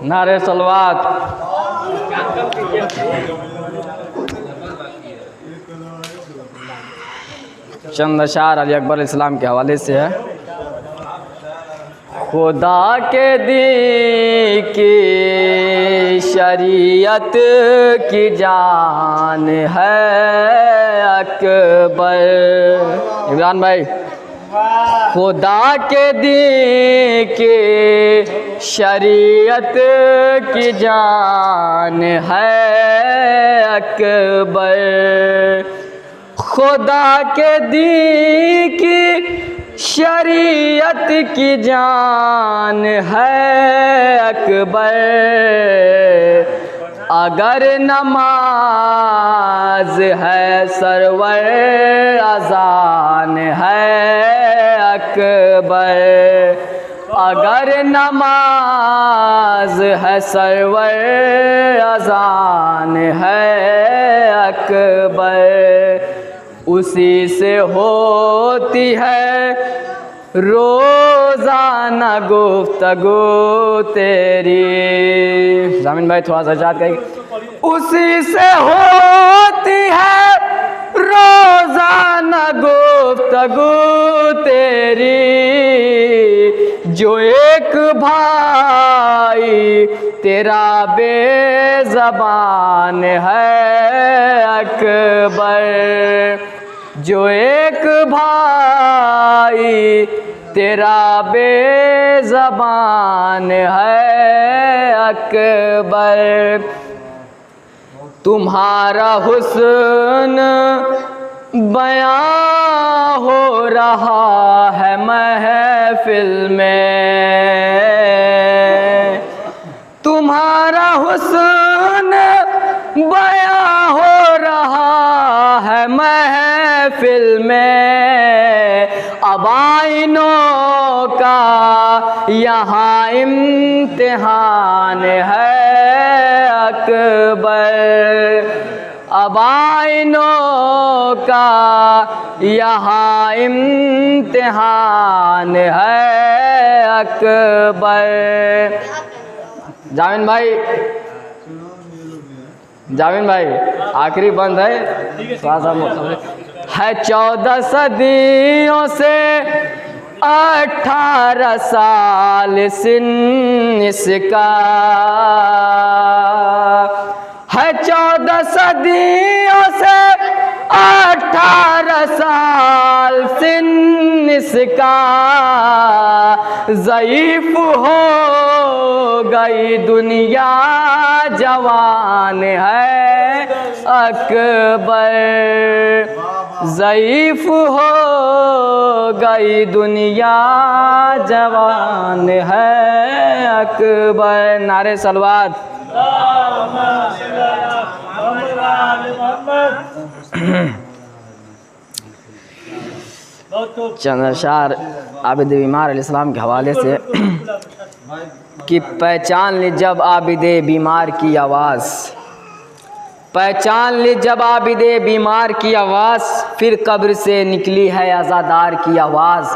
नारे सलवात। चंद अशार अली अकबर इस्लाम के हवाले से है। खुदा के दी की शरीयत की जान है अकबर। इमरान भाई, खुदा के दी की शरीयत की जान है अकबर। खुदा के दी की शरीयत की जान है अकबर। अगर नमाज है सरवर अज़ान है अकबर। अगर नमाज है सरवर अज़ान है अकबर। उसी से होती है रोज़ाना गुफ्तगू तेरी। जामिन भाई थोड़ा सा इजाज़त करेंगे। उसी से होती है रोज़ाना गुफ्तगू तेरी। जो एक भाई तेरा बेज़बान है अकबर। जो एक भाई तेरा बेज़बान है अकबर। तुम्हारा हुस्न बयां हो रहा है महफिल में। तुम्हारा हुस्न बयां हो रहा है महफिल में। अब आईनों का यहाँ इम्तिहान है अकबर। अब आईनों का यहाँ इम्तिहान है अकबर। जामिन भाई, जामिन भाई आखिरी बंद है। है 14 सदियों से 18 साल सिन इसका। है 14 सदियों से 18 साल सिन इसका। ज़ईफ़ हो गई दुनिया जवान है अकबर। ज़ईफ़ हो गई दुनिया जवान है अकबर। नारे सलवात। चंद अशार आबिद बीमार अलैहिस्सलाम के हवाले से कि पहचान ली जब आबिदे बीमार की आवाज़। पहचान ली जब आबिदे बीमार की आवाज़। फिर कब्र से निकली है अज़ादार की आवाज़।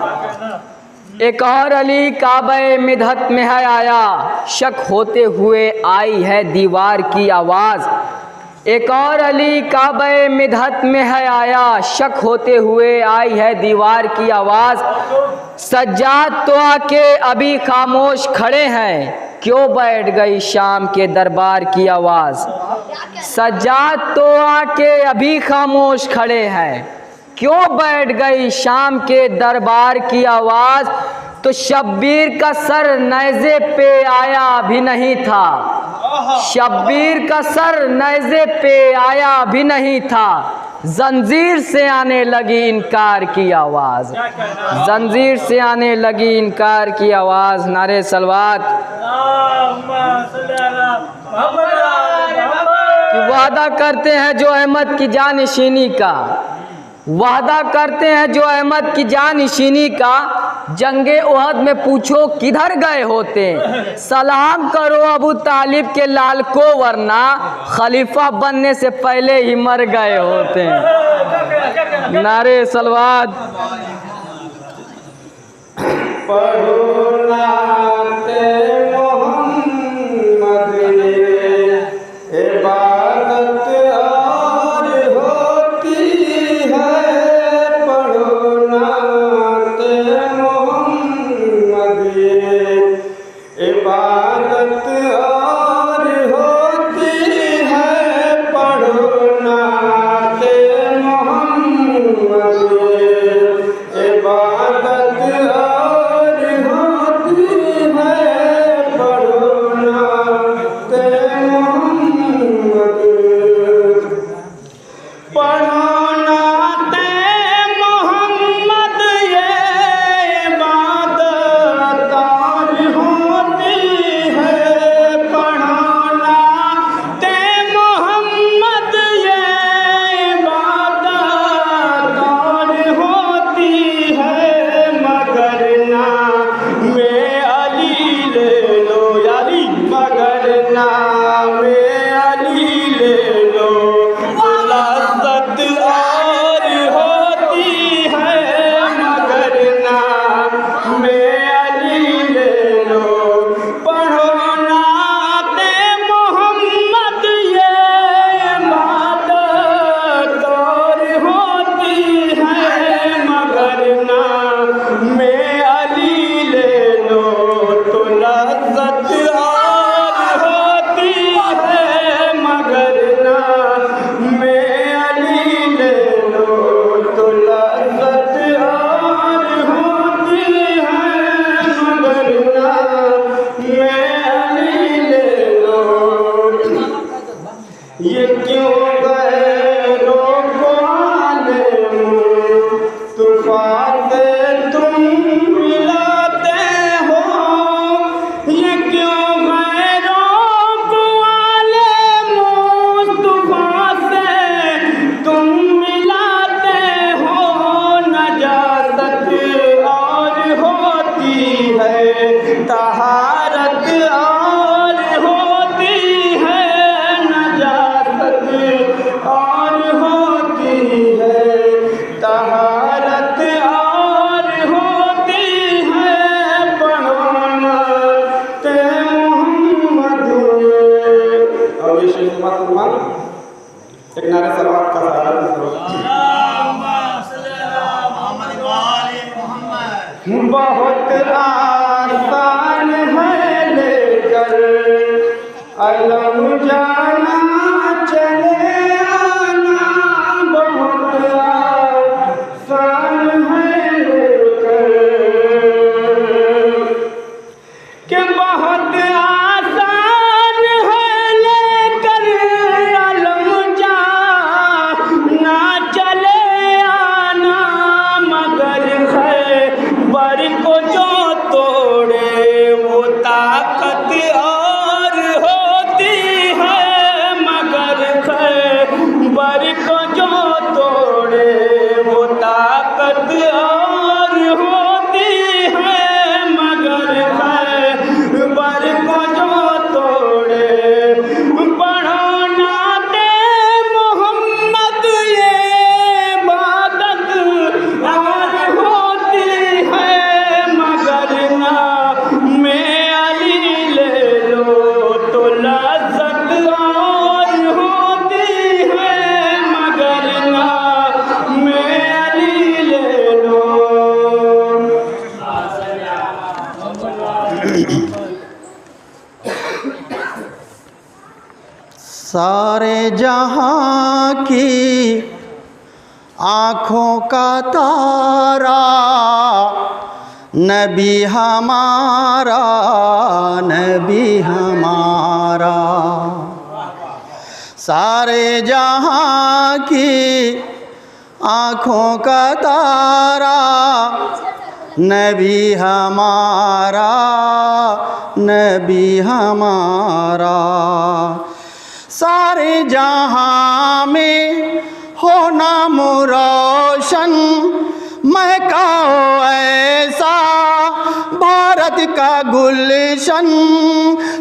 एक और अली काबे मिदहत में है आया। शक होते हुए आई है दीवार की आवाज़। एक और अली काबे मिदहत में है आया। शक होते हुए आई है दीवार की आवाज़। सज्जाद तो आके अभी खामोश खड़े हैं। क्यों बैठ गई शाम के दरबार की आवाज़। सज्जाद तो आके अभी खामोश खड़े हैं। क्यों बैठ गई शाम के दरबार की आवाज़। तो शब्बीर का सर नेज़े पे आया भी नहीं था। शब्बीर का सर नेज़े पे आया भी नहीं था। जंजीर से आने लगी इनकार की आवाज़। जंजीर से आने लगी इनकार की आवाज़। नारे सलवात। वादा करते हैं जो अहमद की जानिशीनी का। वादा करते हैं जो अहमद की जानिशीनी का। जंगे उहद में पूछो किधर गए होते। सलाम करो अबू तालिब के लाल को, वरना खलीफा बनने से पहले ही मर गए होते। नारे सलवात। इबादत और होती है पढ़ो नाते मोहम्मद। इबादत और होती है पढ़ो नाते मोहम्मद। पढ़ो नाते मोहम्मद ये इबादत और होती है। पढ़ो नाते मोहम्मद ये इबादत और होती है। मगर नाम अली ले लो यारी, मगर नाम अली ले लो लज़्ज़त और होती है। मगर नाम अली ले लो। पढ़ो नाते मोहम्मद ये इबादत और होती है। मगर नाम अली ले लो तो लज़्ज़त और होती है। मगर नाम अली ले लो तो लज़्ज़त और होती है। मगर नाम अली ले लो। ये क्यों गैरों को आलिम तूफ़ान से तुम मिलाते हो। ये क्यों गैरों को आलिम तूफ़ान से तुम मिलाते हो। नजासत और होती है तहारत और होती है। नजासत और होती है तहारत और होती है। पढ़ो नाते मोहम्मद। और ये शेर मुसलमान एक नारे सलावत का सहारा दो। बहुत आसान है लेकर अलम जाना चले आना। बहुत आसान है लेकर कि बहुत आसान है लेकर अलम जाना चले आना। मगर खैबर को जो तोड़े वो ताकत और होती है। मगर खैबर को जो तोड़े वो ताकत और होती है। मगर खैबर को जो तोड़े। पढ़ो नाते मोहम्मद ये इबादत और होती है। मगर नाम अली ले लो तो लज़्ज़त और होती है। मगर नाम अली ले लो। सारे जहां की आँखों का तारा नबी हमारा, नबी हमारा। सारे जहां की आँखों का तारा नबी हमारा, नबी हमारा। सारे जहां में हो नाम रोशन महकाओ ऐसा भारत का गुलशन।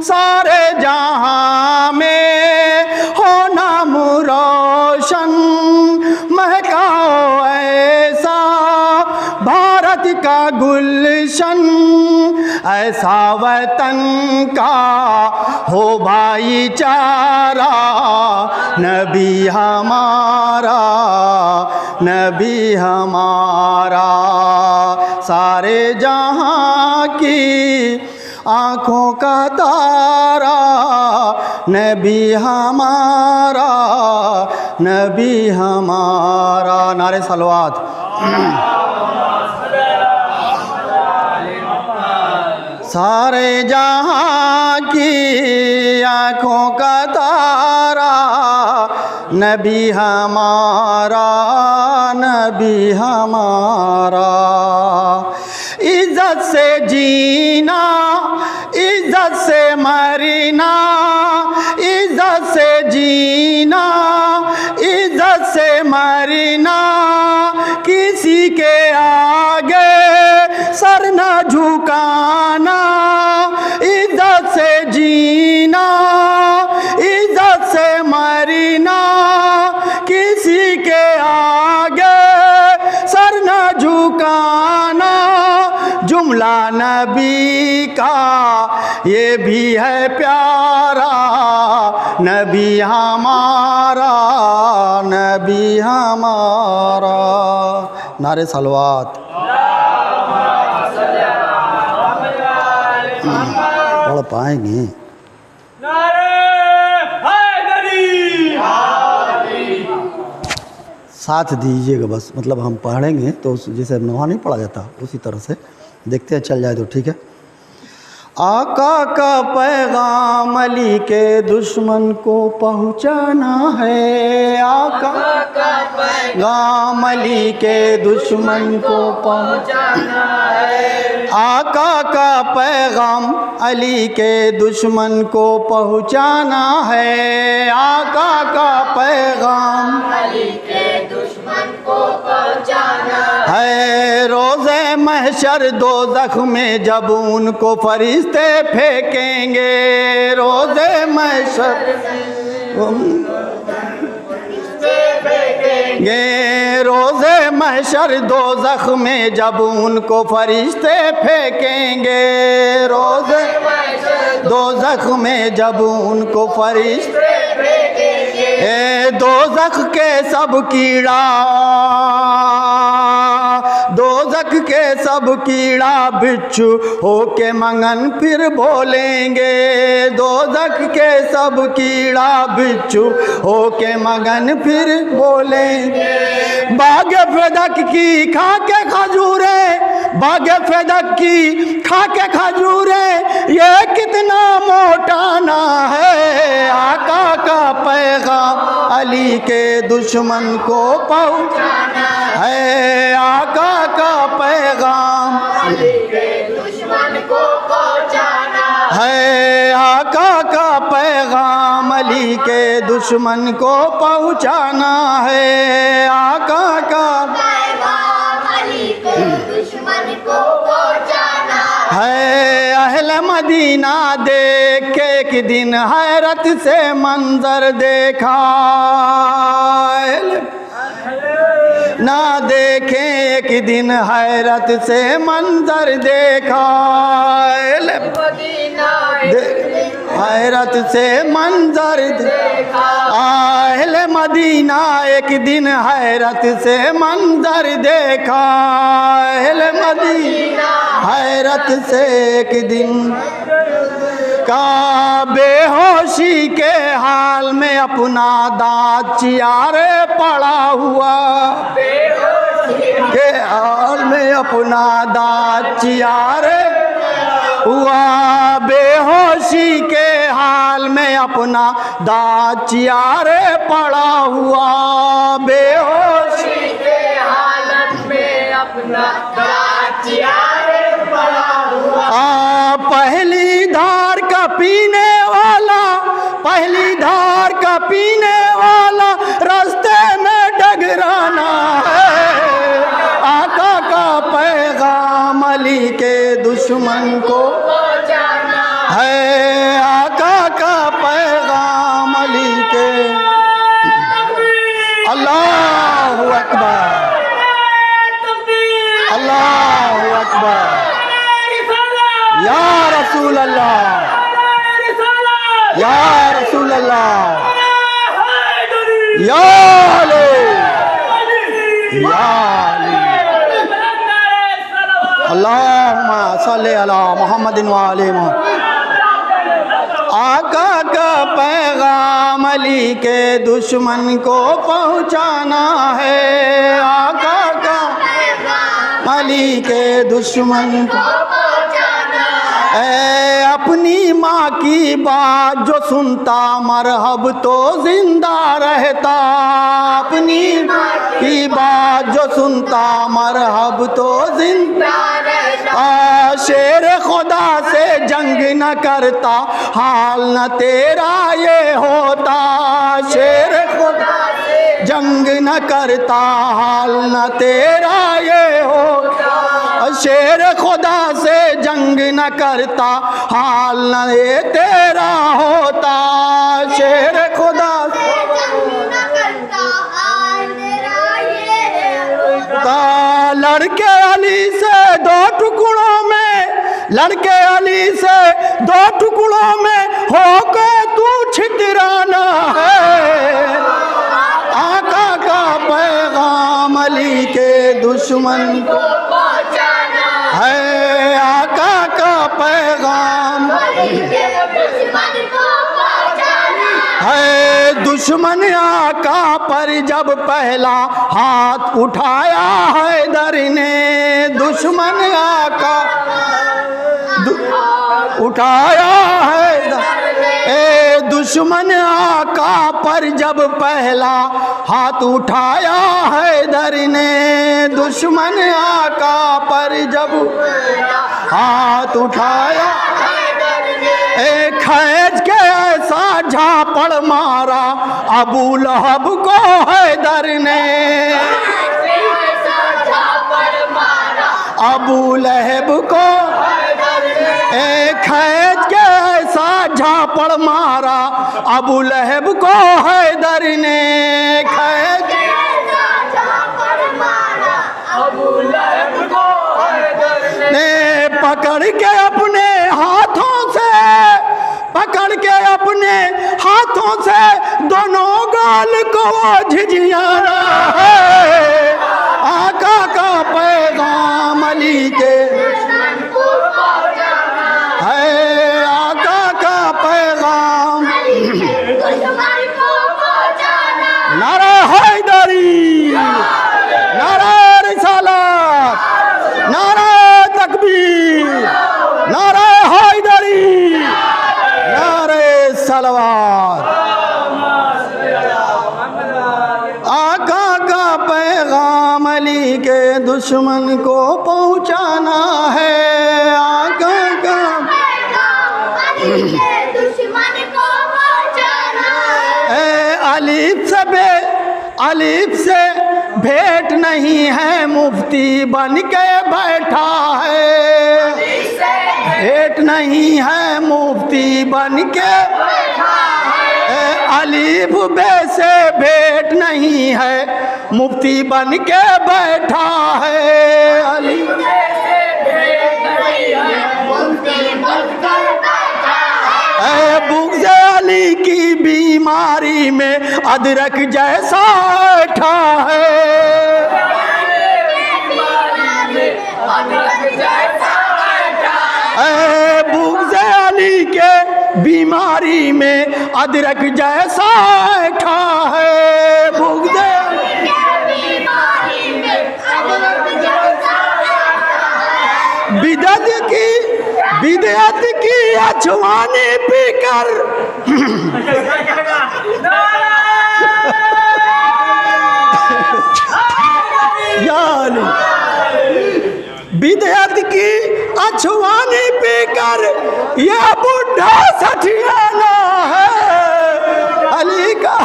सारे जहां में हो नाम रोशन महकाओ ऐसा भारत का गुलशन। ऐसा वतन का हो भाईचारा नबी हमारा, नबी हमारा। सारे जहां की आँखों का तारा नबी हमारा, नबी हमारा। नारे सलवात। सारे जहाँ की आँखों का तारा नबी हमारा, नबी हमारा। इज्जत से जीना, इज्जत से मरना, इज्जत से जीना, इज्जत से मरना, किसी के आगे सर न झुकाना। इज्जत से जीना, इज्जत से मरना, किसी के आगे सर न झुकाना। जुमला नबी का ये भी है प्यारा, नबी हमारा, नबी हमारा। नारे सलवात। पढ़ पाएंगे? साथ दीजिएगा बस, मतलब हम पढ़ेंगे तो जैसे नवा नहीं पढ़ा जाता उसी तरह से देखते हैं, चल जाए तो ठीक है। आका का पैगाम अली के दुश्मन को पहुंचाना है, आका का पैगाम अली के दुश्मन को पहुंचाना है। आका का पैगाम अली के दुश्मन को पहुंचाना है, आका का पैगाम अली के दुश्मन को पहुंचाना है। रोज़े महशर दोज़ख में जब उनको फरिश्ते फेंकेंगे, रोज़े महशर फेंकेंगे, रोज़े महशर दोज़ख में जब उनको फरिश्ते फेंकेंगे, रोज़े दोज़ख में जब उनको फरिश्ते फेंकेंगे। दोज़ख के सब कीड़ा, दोज़ख के सब कीड़ा बिच्छू होके मंगन फिर बोलेंगे, दोज़ख के सब कीड़ा बिच्छू होके मगन फिर बोलेंगे। बाग फेदक की खा के खजूरे, बाग फेदक की खा के खजूरे, ये कितना मोटाना है। आका का पैगाम अली के दुश्मन को पहुंचाना है, आका का पैगाम अली के दुश्मन को पहुंचाना है, आका का पैगाम अली के दुश्मन को पहुंचाना है, आका का पैगाम अली के दुश्मन को पहुंचाना है। अहले मदीना देख के एक दिन हैरत से मंजर देखा, ना देखे एक दिन हैरत से मंजर देखा, हैरत से मंजर देखा। अहले मदीना एक दिन हैरत से मंजर देखा, अहले मदीना हैरत से एक दिन का बेहोशी के हाल में अपना दांत चियारे पड़ा हुआ, के हाल में अपना दांत चियारे हुआ, बेहोशी के हाल में अपना दांत चियारे पड़ा हुआ, बेहोशी के हालत में अपना दांत चियारे पड़ा हुआ। पहली धार का पीने वाला, पहली धार का पीने वाला रास्ते में डगराना है। आका का पैगाम अली के दुश्मन को पहुंचाना है, आका का पैगाम अली के। अल्लाहु अकबर, अल्लाहु अकबर। या रसूल अल्लाह, या रसूल अल्लाह, या अली, या अली। अल्लाहुम्मा सल्ली अला मुहम्मदिन व आले मुहम्मद। आका का पैगाम अली के दुश्मन को पहुँचाना है। आका का अली के दुश्मन को अपनी माँ की बात जो सुनता मरहब तो जिंदा रहता। अपनी माँ की बात जो सुनता मरहब तो जिंदा रहता। शेर खुदा से जंग न करता हाल न तेरा ये होता। शेर खुदा से जंग न करता हाल न तेरा ये होता। शेर खुदा से जंग न करता हाल न ये तेरा होता। शेर खुदा से जंग न करता हाल तेरा ये होता। लड़के अली से दो टुकड़ों में, लड़के अली से दो टुकड़ों में होकर तू छितराना है। आका का पैगाम अली के दुश्मन को है। आका का पैगाम है। दुश्मन आका पर जब पहला हाथ उठाया हैदर ने, दुश्मन आका उठाया हैदर। दुश्मन आका पर जब पहला हाथ उठाया हैदर ने, दुश्मन आका पर जब हाथ उठाया खैज के ऐसा झापड़ मारा अबू लहब को हैदर ने। अबू लहब को खैज के ऐसा झापड़ मारा अबू लहब को हैदर ने। खैज ने पकड़ के अपने हाथों से, पकड़ के अपने हाथों से दोनों गाल को झिझियाना है। आका का पैगाम अली के है। आका का पैगाम नारा हैदरी, नारा रिसालत, नारा तकबीर, नारा हैदरी, नारे सलवात। आका का पैगाम अली के दुश्मन को पहुँचाना है। आका का दुश्मन को पहुँचाना है। अलीफ से भेंट नहीं है मुफ्ती बन के बैठा है। भेंट नहीं है मुफ्ती बन के अलीफ बे से भेंट नहीं है मुफ्ती बन के बैठा है। अलीफ बुग़्ज़ अली की बीमारी में अदरक जैसा ऐठा है। बुग़्ज़ अली के बीमारी में अदरक जैसा ऐठा है। बुग़्ज़ बिदअत की अछवानी पीकर यानी बिदअत की अछवानी पीकर यह बुढ़ा सठियाना है। अली का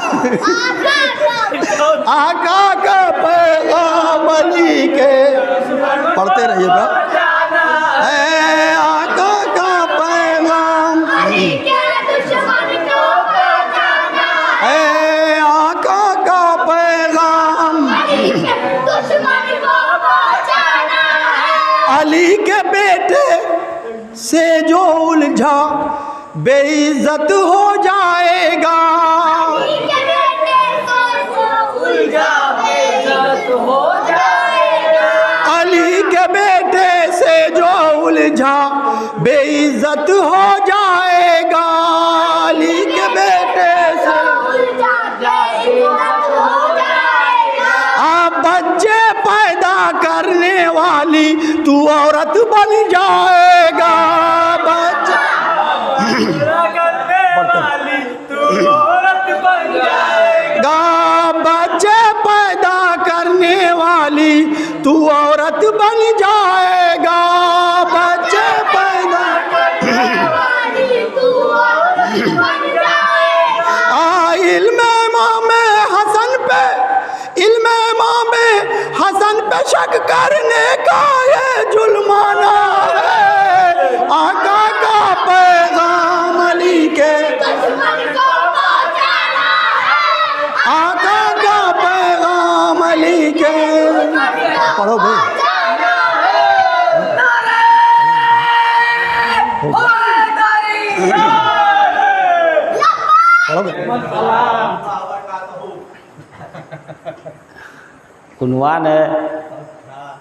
आका का पैगाम अली के पढ़ते रहिएगा। आका का पैगाम आका का पैगाम अली के बेटे से जो उलझा बेइज्जत हो जाएगा। अली के बेटे से इज्जत हो जाएगा अली के बेटे से। आप बच्चे पैदा करने वाली तू औरत बन जाएगा। बच्चे बच्चे पैदा करने वाली तू औरत बन जाएगा। बच्चे पैदा इल्म इमाम हसन पे शक करने का ये जुल्माना है। आका का पैगाम अली के, आका का पैगाम अली के। पढ़ो भाई, उन्वान है,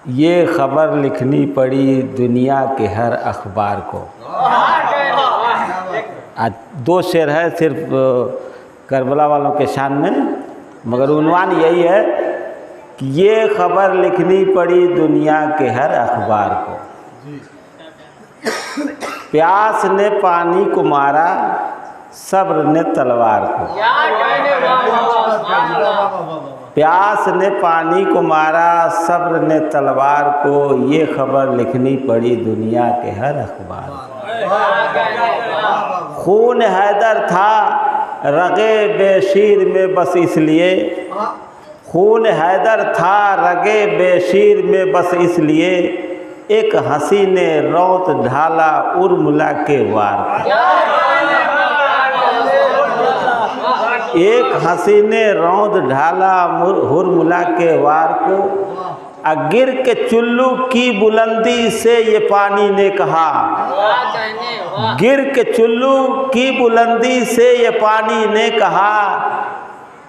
ये ख़बर लिखनी पड़ी दुनिया के हर अखबार को। आज 2 शेर है सिर्फ करबला वालों के शान में, मगर उन्वान यही है कि ये ख़बर लिखनी पड़ी दुनिया के हर अखबार को। प्यास ने पानी को मारा, सब्र ने तलवार को। प्यास ने पानी को मारा, सब्र ने तलवार को। ये खबर लिखनी पड़ी दुनिया के हर अखबार को। खून हैदर था रगे बेशीर में बस इसलिए, खून हैदर था रगे बेशीर में बस इसलिए, एक हंसी ने रौत ढाला उर्मिला के वार को। एक हंसी ने रौंद ढाला हुरमुला के वार को। गिर के चुल्लू की बुलंदी से ये पानी ने कहा, गिर के चुल्लू की बुलंदी से ये पानी ने कहा,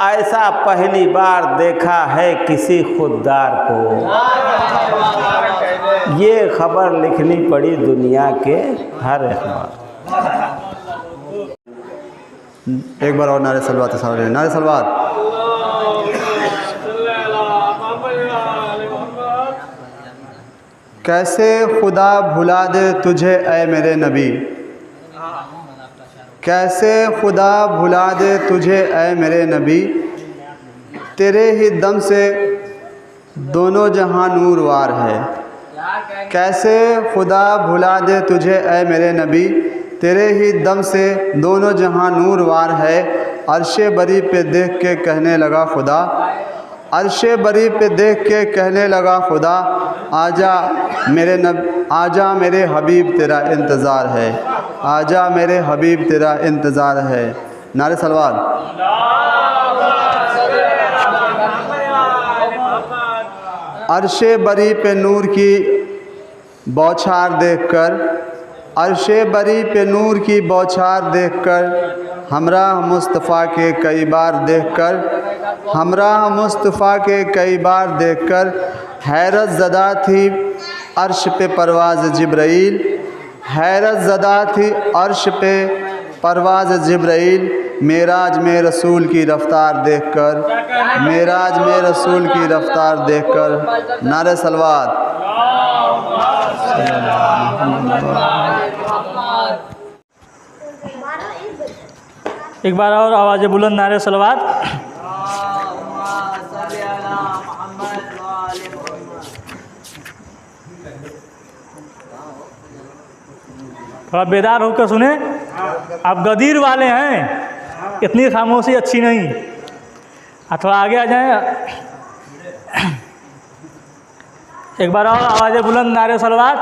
ऐसा पहली बार देखा है किसी खुददार को। ये खबर लिखनी पड़ी दुनिया के हर अखबार। एक बार और नारे सलवात, नारे सलवात। कैसे खुदा भुला दे तुझे ऐ मेरे नबी, कैसे खुदा भुला दे तुझे ऐ मेरे नबी, तेरे ही दम से दोनों जहां नूरवार है। कैसे खुदा भुला दे तुझे ऐ मेरे नबी, तेरे ही दम से दोनों जहां नूरवार है। अर्शे बरी पे देख के कहने लगा खुदा, अर्शे बरी पे देख के कहने लगा खुदा, आजा आजा मेरे हबीब तेरा इंतज़ार है, आजा मेरे हबीब तेरा इंतज़ार है। नारे सलवात। अर्शे बरी पे नूर की बौछार देखकर, अर्शे बरी पे नूर की बौछार देखकर, हमराह मुस्तफ़ा के कई बार देखकर, हमराह मुस्तफ़ा के कई बार देखकर, हैरत ज़दा थी अर्श पे परवाज़ जिब्राइल, हैरत ज़दा थी अर्श पे परवाज़ जिब्राइल, मेराज में रसूल की रफ़्तार देखकर, मेराज में रसूल की रफ़्तार देखकर। नारे सलवात। एक बार और आवाज़ बुलंद, नारे सलवात। थोड़ा बेदार होकर सुने, आप गदीर वाले हैं, इतनी खामोशी अच्छी नहीं। थोड़ा आगे आ जाएं। एक बार और आवाज़ बुलंद, नारे सलवात।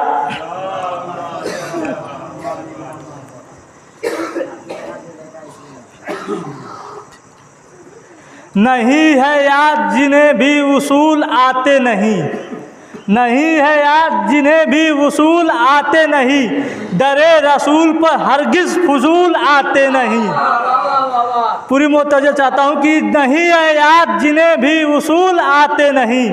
नहीं है याद जिन्हें भी उसूल आते नहीं, नहीं है याद जिन्हें भी उसूल आते नहीं, दरे रसूल पर हरगिज़ फजूल आते नहीं। पूरी मुतवज्जो चाहता हूँ कि नहीं है याद जिन्हें भी उसूल आते नहीं,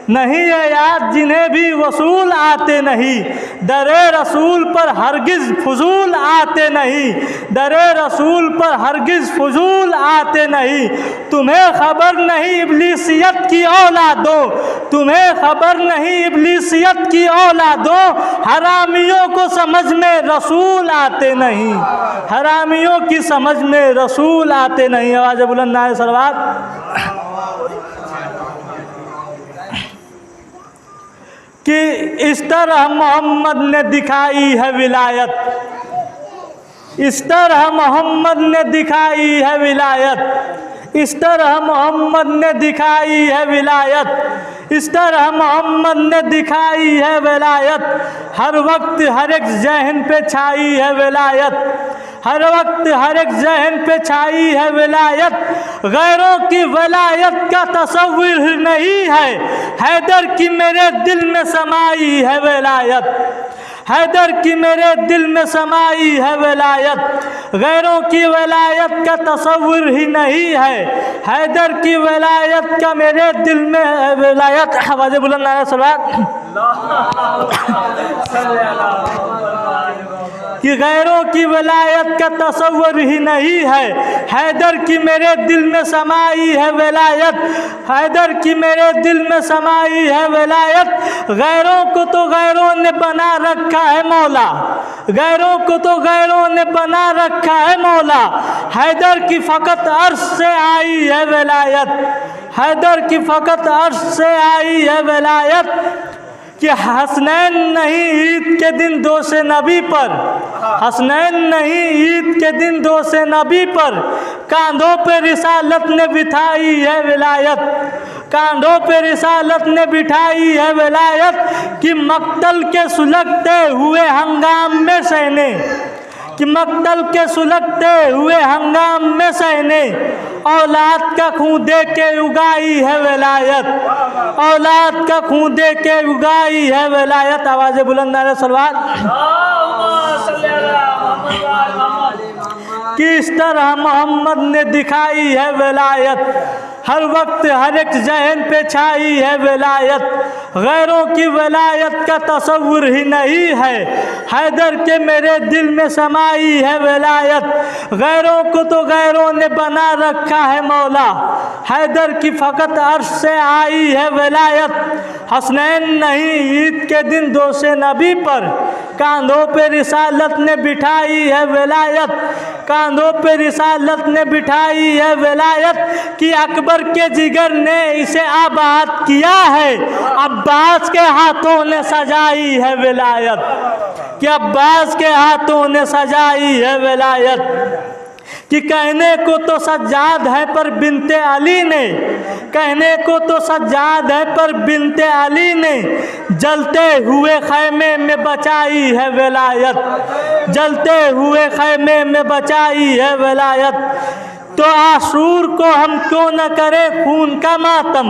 नहीं है याद जिन्हें भी वसूल आते नहीं, दरे रसूल पर हरगिज़ फजूल आते नहीं, दरे रसूल पर हरगिज़ फजूल आते नहीं। तुम्हें खबर नहीं इब्लीसियत की औलादों, तुम्हें खबर नहीं इब्लीसियत की औलादों, हरामियों को समझ में रसूल आते नहीं, हरामियों की समझ में रसूल आते नहीं। आवाज़ बुलंद नारे सलवात। कि इस तरह मोहम्मद ने दिखाई है विलायत, इस तरह मोहम्मद ने दिखाई है विलायत, इस तरह मोहम्मद ने दिखाई है विलायत, इस तरह मोहम्मद ने दिखाई है विलायत। हर वक्त हर एक जहन पे छाई है विलायत, हर वक्त हर एक जहन पे छाई है विलायत। गैरों की विलायत का तस्वीर नहीं है, हैदर की मेरे दिल में समाई है विलायत, हैदर की मेरे दिल में समाई है विलायत। गैरों की विलायत का तस्वीर ही नहीं है, हैदर की विलायत का मेरे दिल में है विलायत। आवाज़ बुलंद नारे सलवात। कि गैरों की विलायत का तस्वर ही नहीं है, हैदर की मेरे दिल में समाई है विलायत, हैदर की मेरे दिल में समाई है विलायत। गैरों को तो गैरों ने बना रखा है मौला, गैरों को तो गैरों ने बना रखा है मौला, हैदर की फ़कत अर्श से आई है विलायत, हैदर की फ़कत अर्श से आई है विलायत। कि हसनैन नहीं ईद के दिन दोष नबी पर, हसनैन नहीं ईद के दिन दोष नबी पर, कांधों पे रिसालत ने बिठाई है विलायत, कांधों पे रिसालत ने बिठाई है विलायत। कि मक्तल के सुलगते हुए हंगाम में सहने, कि मक्तल के सुलगते हुए हंगाम में सहने, औलाद का खून दे के उगाई है विलायत, औलाद का खून दे के उगाई है विलायत। आवाज़ बुलंद नारे सलवात। कि इस तरह मोहम्मद ने दिखाई है विलायत, हर वक्त हर एक जहन पे छाई है विलायत। गैरों की विलायत का तस्वुर ही नहीं है, हैदर के मेरे दिल में समाई है विलायत। गैरों को तो गैरों ने बना रखा है मौला, हैदर की फ़कत अर्श से आई है विलायत। हसनैन नहीं ईद के दिन दोष नबी पर, कांधों पे रिसालत ने बिठाई है विलायत, कांधों पे रिसालत ने बिठाई है विलायत। कि अकबर के जिगर ने इसे आबाद किया है, अब्बास के हाथों ने सजाई है विलायत, कि अब्बास के हाथों ने सजाई है विलायत। कि कहने को तो सज्जाद है पर बिनते अली ने, कहने को तो सज्जाद है पर बिनते अली ने, जलते हुए खैमे में बचाई है विलायत, जलते हुए खैमे में बचाई है विलायत। तो आशूर को हम क्यों न करें खून का मातम,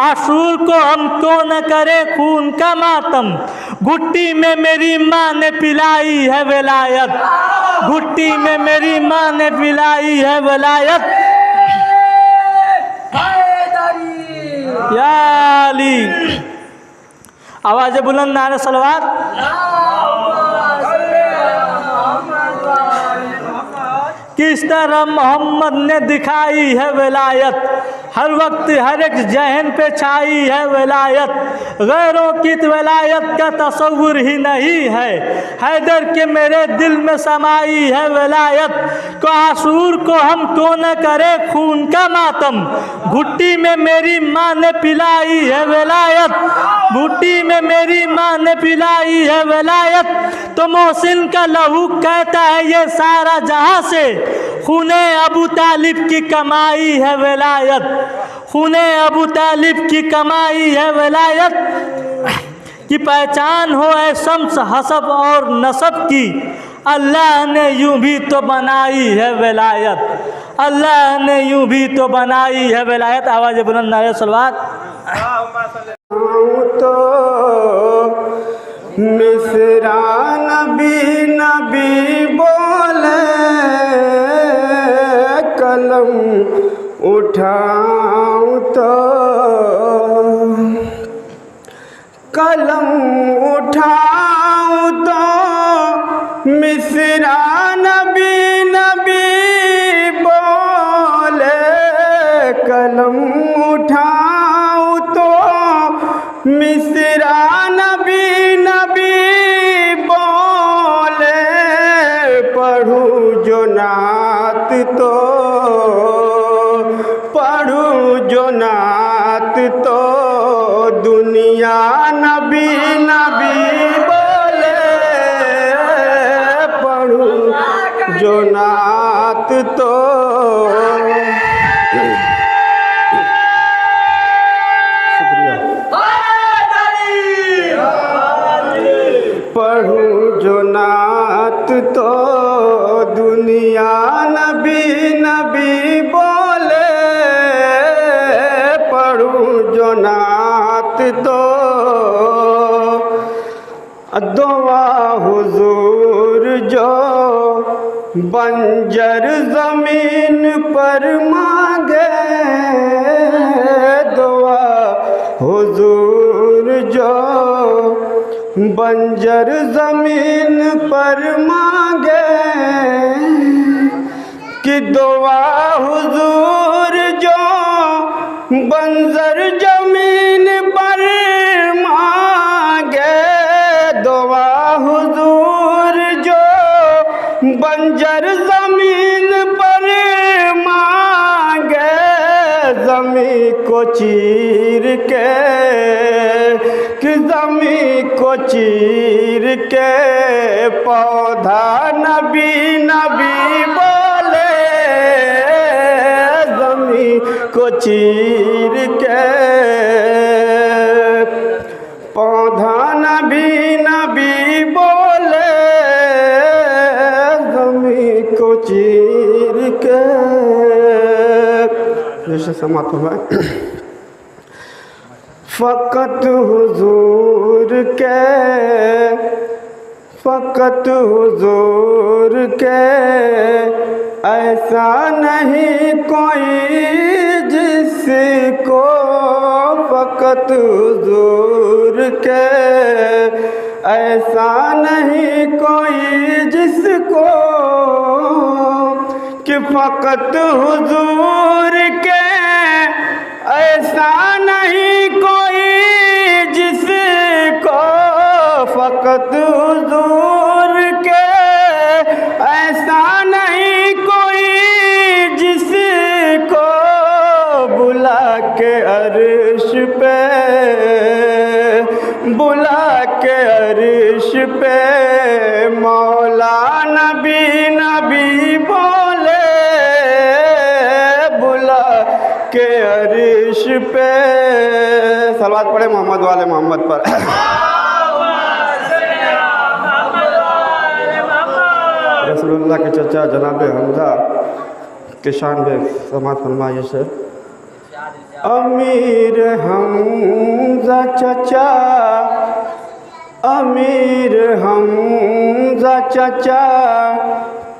आशूर को हम क्यों न करें खून का मातम। घुट्टी में मेरी माँ ने पिलाई है विलायत, घुट्टी में मेरी माँ ने पिलाई है विलायत। या अली। आवाज़ बुलंद नारे सलवात। किस तरह मोहम्मद ने दिखाई है विलायत, हर वक्त हर एक जहन पे छाई है विलायत। गैरों की विलायत का तस्वुर ही नहीं है, हैदर के मेरे दिल में समाई है विलायत। को आशूर को हम क्यों न करें खून का मातम, घुट्टी में मेरी माँ ने पिलाई है विलायत, घुट्टी में मेरी माँ ने पिलाई है विलायत। तो मोहसिन का लहू कहता है ये सारा जहाँ से, खूने अबू तालिब की कमाई है विलायत, खूने अबू तालिब की कमाई है विलायत। कि पहचान हो है शम्स हसब और नसब की, अल्लाह ने यूं भी तो बनाई है विलायत, अल्लाह ने यूं भी तो बनाई है विलायत। आवाज़ बुलंद नारे सलवात। तो मिसरा नबी नबी बोले, कलम उठाऊं तो मिसरा नबी नबी बोले, कलम उठाऊं तो मिसरा नबी नबी बोले, पढ़ूं जो नात तो पढ़ूं जो नात तो दुनिया नबी नबी बोले, पढ़ूं जो नात तो पढ़ूं जो नात तो दुनिया नबी नबी बोले, पढ़ूं जो नात तो दुआ हुजूर जो बंजर ज़मीन पर मांगे, दुआ हुजूर जो बंजर ज़मीन पर मांगे, कि दुआ हुजूर जो बंजर ज़मीन पर मांगे, दुआ हुजूर जो बंजर ज़मीन पर मांगे, ज़मीं को चीर के कि ज़मीं को चीर के पौधा नबी नबी बोले, ज़मीं को चीर के पौधा नबी नबी बोले, ज़मीं को चीर के। जैसे समाप्त हुआ फ़कत हुजूर के ऐसा नहीं कोई जिसको, फ़कत हुजूर के ऐसा नहीं कोई जिसको, कि फ़कत हुजूर के ऐसा नहीं कोई जिसको, फ़कत हुजूर के ऐसा नहीं कोई जिसको, बुला के अर्श पे बुला के अर्श पे मौला नबी नबी बोले, बुला के अर्श पे। सलवात पढ़े मोहम्मद वाले मोहम्मद पर। रसूलुल्लाह के चचा जनाब हमजा के शान में समात फरमाइए से। अमीर हमजा चचा, अमीर हमजा चचा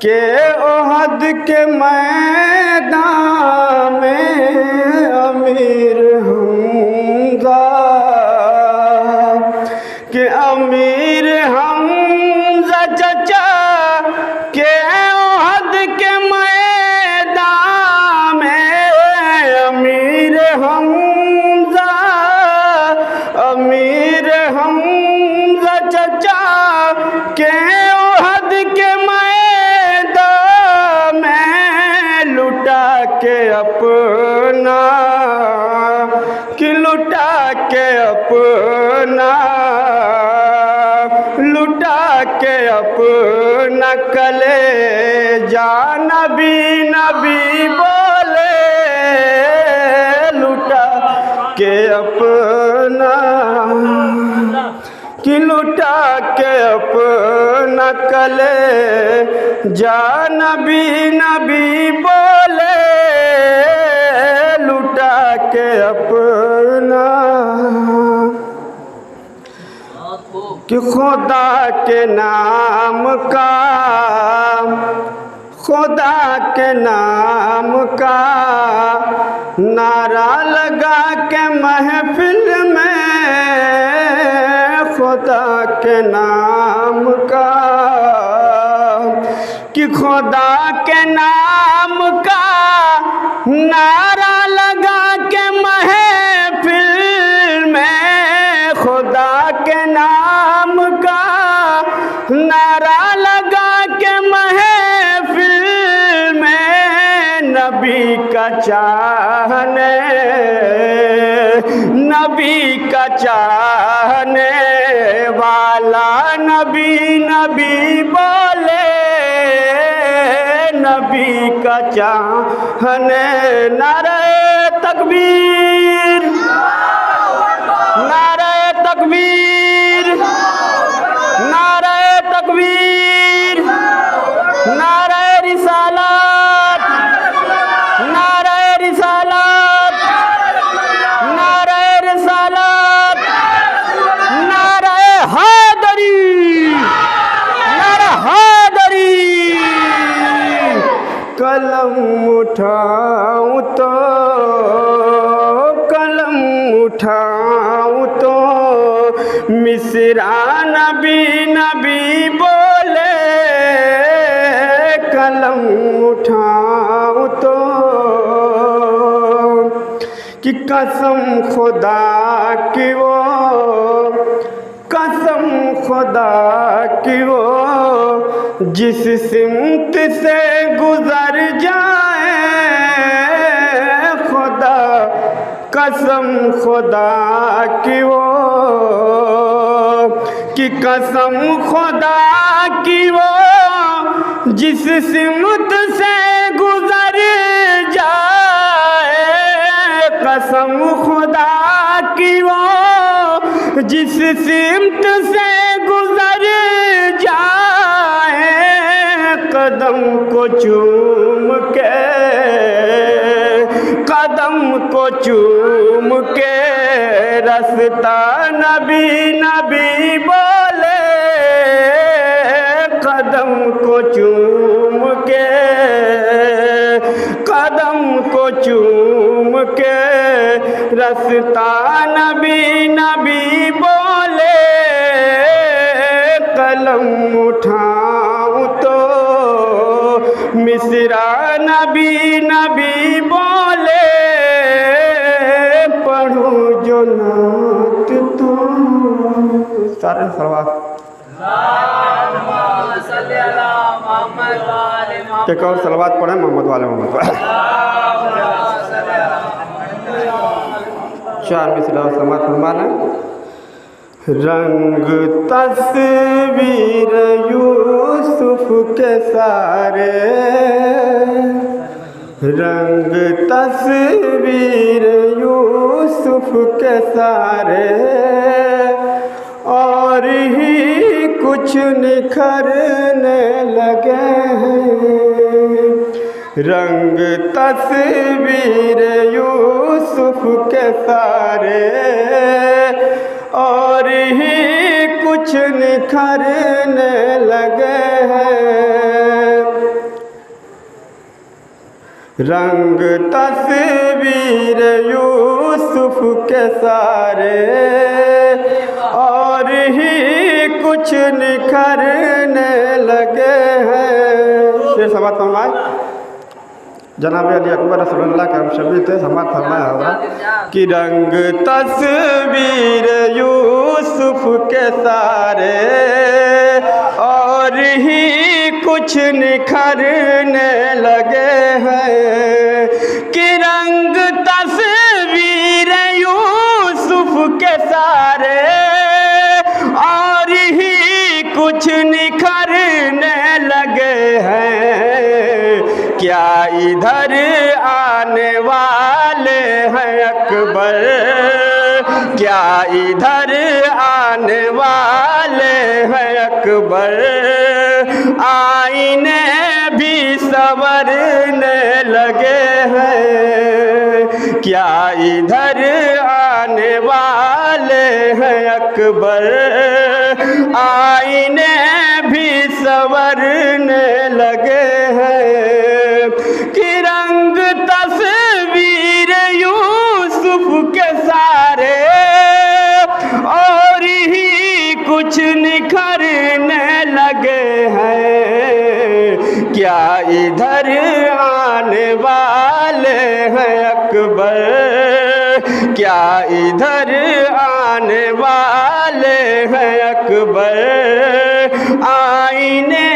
के ओहद के मैदान में, अमीर हमजा के अमीर हमजा चचा के ओहद के मैदान में, अमीर हमजा अमीर हमजा चचा के ओहद के मैदान में, लुटा के अपना कि लुटा के अपना लुटा के अपना कले जा नबी नबी बोले, लुटा के अपना कि लुटा के अपना कले जा नबी नबी बोले, लुटा के अपना कि खुदा के नाम का खुदा के नाम का नारा लगा के महफिल में, खुदा के नाम का कि खुदा के नाम का नारा लगा के महफिल में, खुदा के नाम का नारा लगा के महफिल में, नबी का चाहने, नबी का चाहने वाला नबी नबी बोले, नबी का चाहने। नारे तकबीर, नारे तकबीर, नारे तकबीर, नारे रिसालत, नारे रिसालत, नारे रिसालत, नारे हैदरी, नारे हैदरी। कलम उठाऊं तो, कलम उठाऊं तो मिसरा नबी नबी बोले, कलम उठाऊं तो कि कसम खुदा की वो, कसम खुदा की वो जिस सिमत से गुजर जाए, खुदा कसम खुदा की वो, कि कसम खुदा की वो जिस सिमत से गुजर जाए, कसम खुदा की वो जिस सिमत से गुजर जाए, कदम को चूम के, कदम को चूम के रास्ता नबी नबी बोले, कदम को चूम के, कदम को चूम के रास्ता नबी नबी बोले, कलम उठाऊं तो मिसरा नबी नबी बोले, पढ़ूं जो नात तो सारे सलवात। एक और सलवात पढ़े मोहम्मद वाले मोहम्मद वाले। चार मिसरा समात फरमाना। रंग तस्वीर यूसुफ के सारे, रंग तस्वीर यूसुफ के सारे, और ही कुछ निखरने लगे हैं। रंग तस्वीर यूसुफ के सारे, और ही कुछ निखरने लगे हैं। रंग तस्वीर यूसुफ के सारे, और ही कुछ निखरने लगे हैं। शेर समात फरमाए। जनाब अली अकबर रसूलुल्लाह के हम सभी थे, समात फरमाया होगा कि रंग तस्वीर यूसुफ के सारे, और ही कुछ निखरने लगे हैं। कि रंग तस्वीर यूसुफ के सारे, और ही कुछ निखरने लगे हैं। क्या इधर आने वाले हैं अकबर, क्या इधर आने वाले हैं अकबर, आईने भी संवरने लगे हैं। क्या इधर आने वाले हैं अकबर, आईने भी संवरने लगे हैं। कि रंग तस्वीर यूसुफ के सारे, और ही कुछ निखरने लगे हैं। क्या इधर आने वाले हैं अकबर, क्या इधर आने वाले हैं अकबर, आईने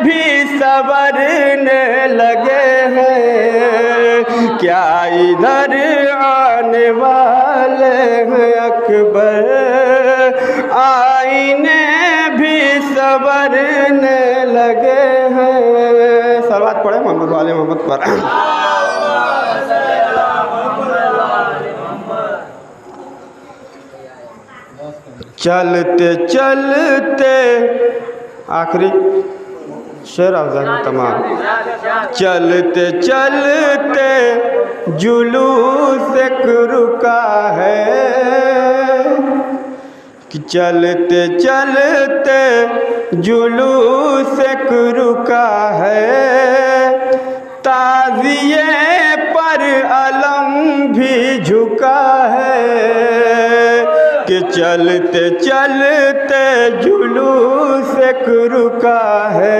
भी संवरने लगे हैं, क्या इधर आने वाले हैं अकबर, आईने भी संवरने लगे हैं। सलावत पढ़े मोहम्मद वाले मोहम्मद पर। चलते चलते आखिरी शेर अफजान तमाम, चलते चलते जुलूस एक रुका है, कि चलते चलते जुलूस एक रुका है, ताज़िए पर अलम भी झुका है, कि चलते चलते जुलूस एक रुका है,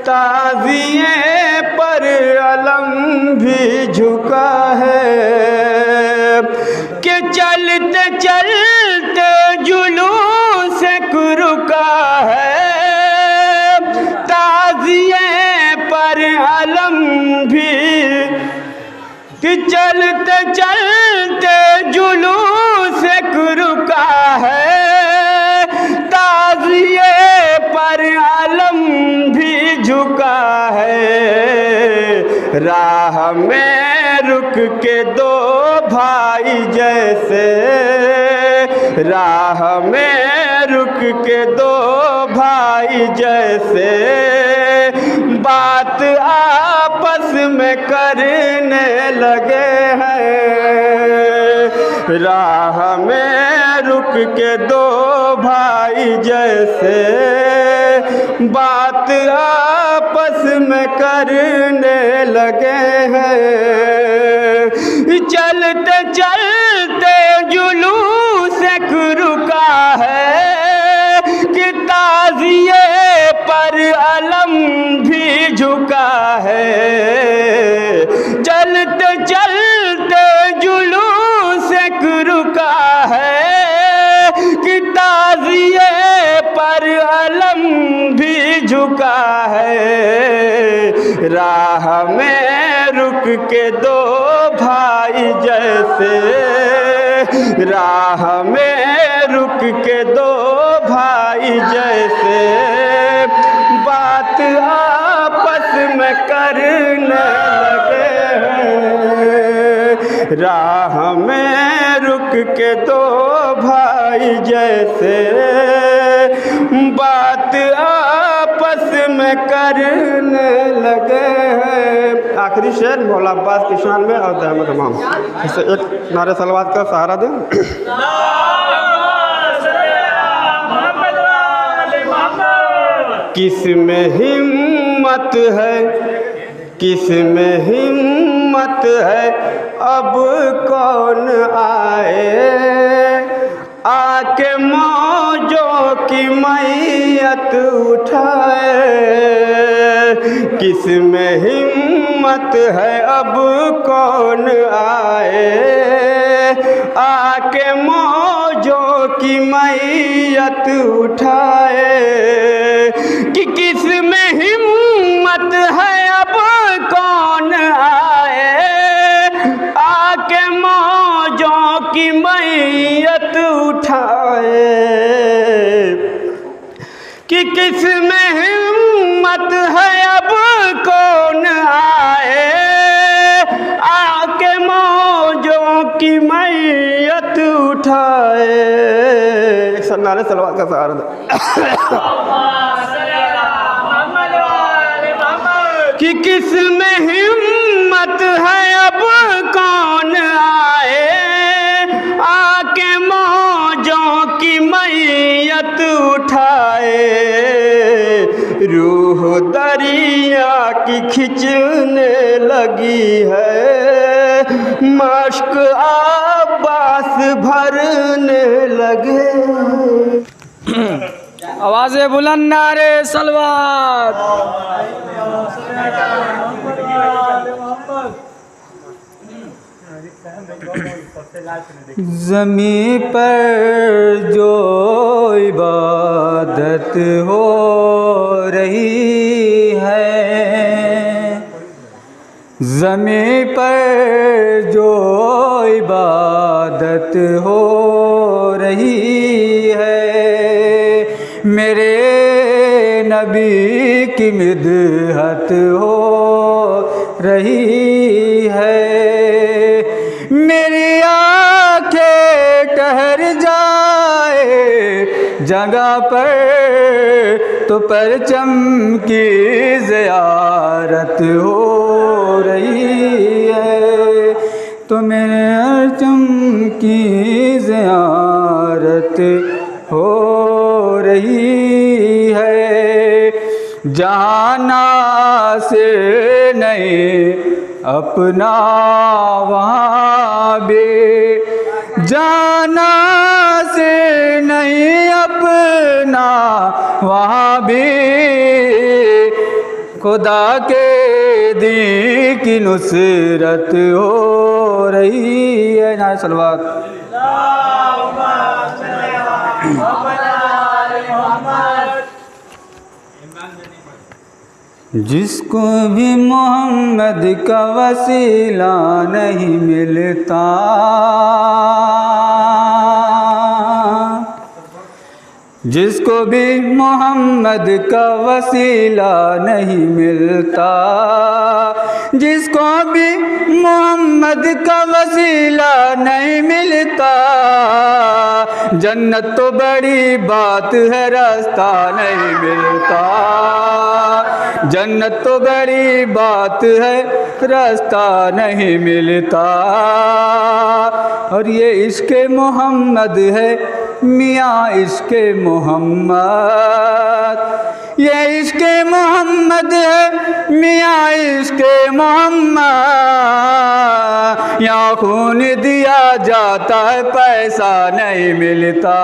ताज़िए पर अलम भी झुका है, कि चलते चलते जुलूस एक रुका है, ताज़िए पर अलम भी, कि चलते चलते जुलूस एक रुका है, ताज़िए पर अलम भी झुका है, राह में रुक के दो भाई जैसे, राह में रुक के दो भाई जैसे, बात आपस में करने लगे हैं, राह में रुक के दो भाई जैसे, बात आपस में करने लगे हैं, चलते चलते जुलूस एक रुका है, कि ताज़िए पर अलम भी झुका है, चलते चलते जुलूस एक रुका है, कि ताज़िए पर अलम भी झुका है, राह में रुक के दो भाई जैसे, राह में रुक के दो भाई जैसे, बात आपस में करने लगे हैं, राह में रुक के दो भाई जैसे, बात आपस में करने लगे हैं। आखिरी शेर मौला अब्बास की शान में और अहमद इमाम, इसे एक नारे सलवात का सहारा दें। किस में हिम्मत है, किस में हिम्मत है, अब कौन आए, आके मौजों की मैयत उठाए, किस में हिम्मत है, अब कौन आए, आके मौजों की मैयत उठाए, कि किस में हिम्मत है, अब कौन आए, आके मौजों की मैयत उठाए, कि किस में हिम्मत है, अब कौन आए, आके मौजों की मैयत उठाए। एक सन्नारे सलवात का सहारा दे। कि किस में हिम्मत है, अब कौन आए, आके मौजों की मैयत उठाए, रूह दरिया की खिंचने लगी है, मश्क अब्बास भरने लगे। आवाज़ बुलंद नारे सलवात। ज़मीं पर जो इबादत हो रही है, ज़मीं पर जो इबादत हो रही है, मेरे नबी की मिदहत हो रही है। मेरी आँखें ठहर जाए जगह पर तो परचम की ज़ियारत हो रही है, तो मेरे परचम की ज़ियारत हो रही है। जाना से नहीं अपना वहाँ भी, जाना से नहीं अपना वहाँ भी, खुदा के दी की नुसरत हो रही है। ना सलवात जिसको भी मोहम्मद का वसीला नहीं मिलता, जिसको भी मोहम्मद का वसीला नहीं मिलता, जिसको भी मोहम्मद का वसीला नहीं मिलता, जन्नत तो बड़ी बात है रास्ता नहीं मिलता, जन्नत तो बड़ी बात है रास्ता नहीं मिलता। और ये इश्क़ मोहम्मद है मियाँ इश्क़ मोहम्मद, ये इश्क़ मोहम्मद है मियाँ इश्क़ मोहम्मद। यहाँ खून दिया जाता है पैसा नहीं मिलता,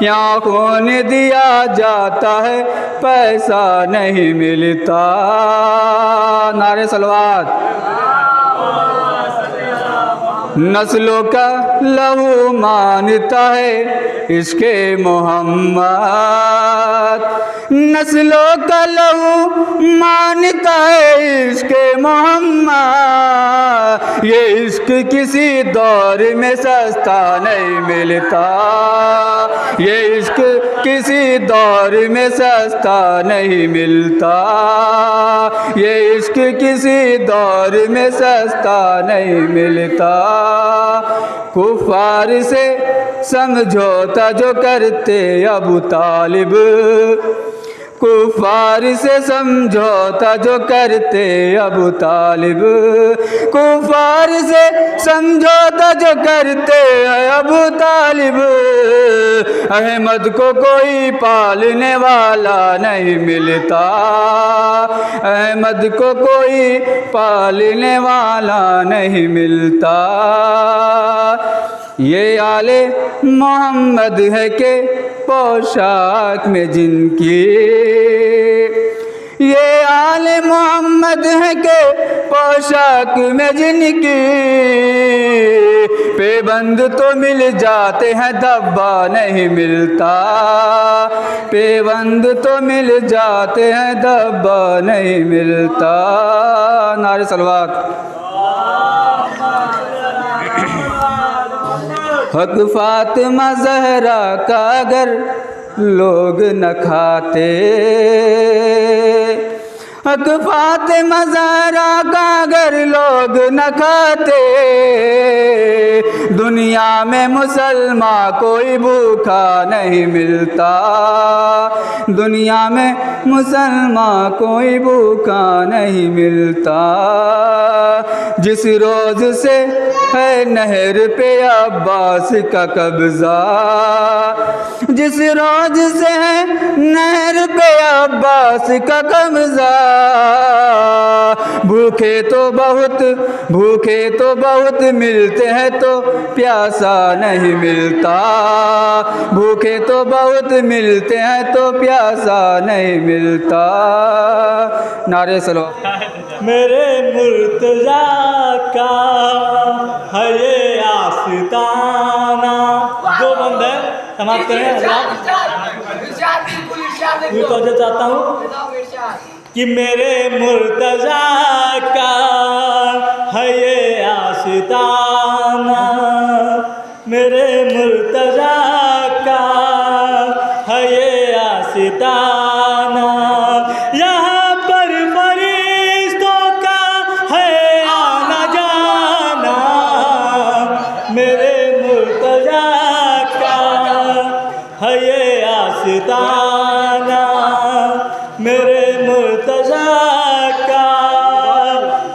यहाँ खून दिया जाता है पैसा नहीं मिलता। नारे सलवात। नस्लों का लहू मानता है इश्क़े मोहम्मद, नस्लों का लहू मानता है इश्क़े मोहम्मद। ये इश्क़ किसी दौर में सस्ता नहीं मिलता, ये इश्क़ किसी दौर में सस्ता नहीं मिलता, ये इश्क़ किसी दौर में सस्ता नहीं मिलता। कुफ़ार से समझौता जो करते अबू तालिब, कुफ़ार से समझौता जो करते अबू तालिब, कुफ़ार से समझौता जो करते अबू तालिब। अहमद को कोई पालने वाला नहीं मिलता, अहमद को कोई पालने वाला नहीं मिलता। ये आले मोहम्मद है के पोशाक में जिनकी, ये आले मोहम्मद है के पोशाक में जिनकी, पेबंद तो मिल जाते हैं धब्बा नहीं मिलता, पेबंद तो मिल जाते हैं धब्बा नहीं मिलता। नारे सलवात। हक फातिमा ज़हरा का अगर लोग न खाते, हक फातिमा ज़हरा का अगर लोग न खाते, दुनिया में मुसलमान कोई भूखा नहीं मिलता, दुनिया में मुसलमान कोई भूखा नहीं मिलता। जिस रोज़ से है नहर पे अब्बास का कब्ज़ा, जिस रोज़ से है नहर पे अब्बास का कब्ज़ा, भूखे तो बहुत मिलते हैं तो प्यासा नहीं मिलता, भूखे तो बहुत मिलते हैं तो प्यासा नहीं मिलता। नारे सलो। मेरे मुर्तजा का है ये आस्ताना। जो बंद है समाप्त करें। ये तो चाहता हूँ कि मेरे मुर्तजा का है ये आस्ताना, मेरे मुर्तजा का है ये आस्ताना। यहाँ पर फरिश्तों का है आना जाना, मेरे मुर्तजा का है ये आस्ताना, मेरे मुर्तजा का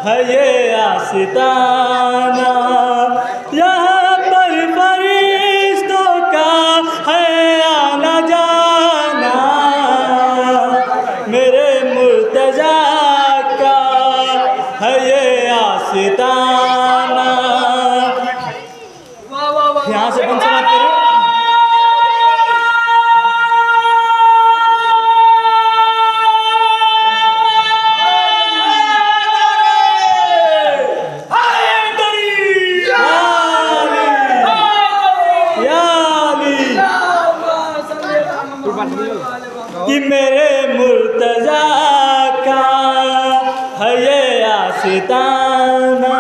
है ये आस्ताना। यहाँ पर फरिश्तों का है आना जाना, मेरे मुर्तजा का है ये आस्ताना। यहाँ से कौन सी बात करें? कि मेरे मुर्तजा का है ये आस्ताना,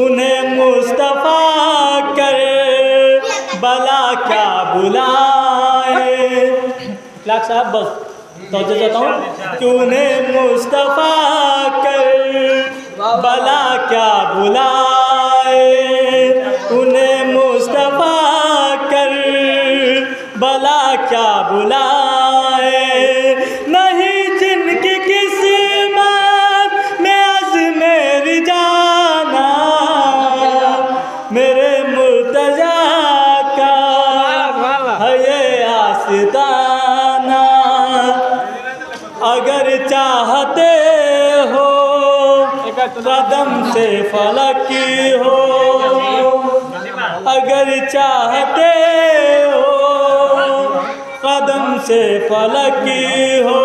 उन्हें मुस्तफ़ा कर बला क्या बुलाए। लाख साहब बस तो चाहता हूँ कि उन्हें मुस्तफ़ा कर बला क्या बुलाए, उन्हें मुस्तफ़ा कर बला क्या बुलाए। नहीं जिनकी किस्मत में अज़्मेर जाना, मेरे मुर्तजा का है ये आस्ताना। अगर चाहते हो कदम से फलक हो, अगर चाहते हो कदम से फलक हो,